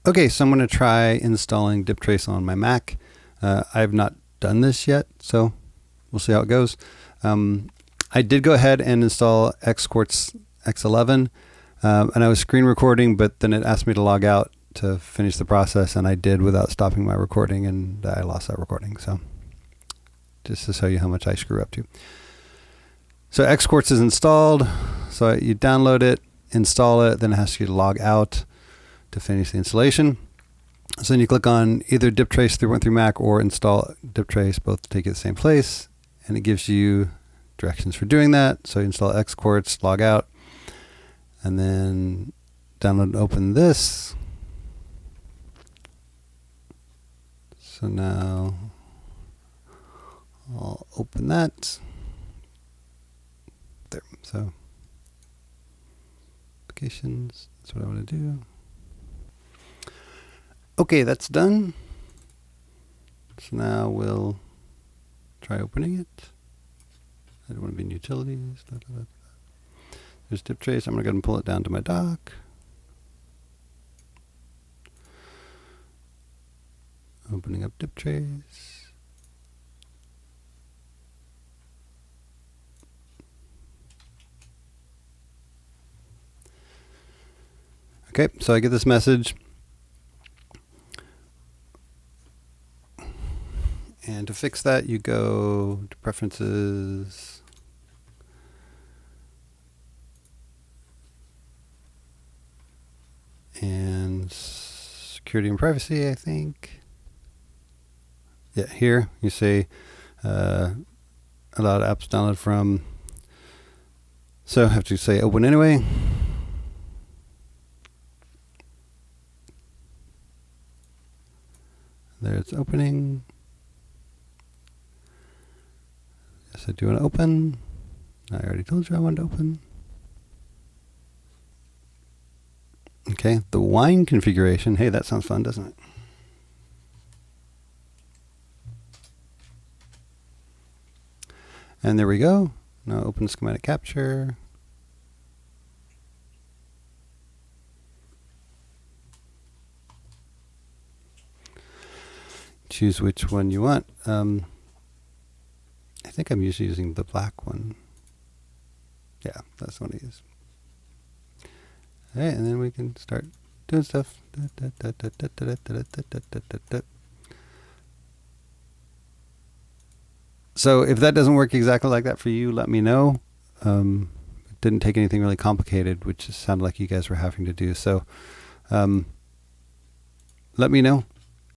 Okay, so I'm going to try installing Diptrace on my Mac. I've not done this yet, so we'll see how it goes. I did go ahead and install Xquartz X11, and I was screen recording, but then it asked me to log out to finish the process, and I did without stopping my recording, and I lost that recording. So just to show you how much I screw up to. So Xquartz is installed, so you download it, install it, then it asks you to log out to finish the installation. So then you click on either Diptrace 3.3 Mac or install Diptrace, both take you to the same place, and it gives you directions for doing that. So you install Xquartz, log out, and then download and open this. So now I'll open that. There. So applications, that's what I want to do. Okay, that's done. So now we'll try opening it. I don't want to be in utilities. There's Diptrace. I'm going to go ahead and pull it down to my dock. Opening up Diptrace. Okay, so I get this message. And to fix that, you go to Preferences, and Security and Privacy, I think. Yeah, here you say allow apps download from. So I have to say open anyway. There it's opening. Yes, I do want to open. I already told you I wanted to open. Okay, the wine configuration. Hey, that sounds fun, doesn't it? And there we go. Now open schematic capture. Choose which one you want. I think I'm usually using the black one. Yeah, that's the one I use. All right, and then we can start doing stuff. So if that doesn't work exactly like that for you, let me know. It didn't take anything really complicated, which just sounded like you guys were having to do. So let me know.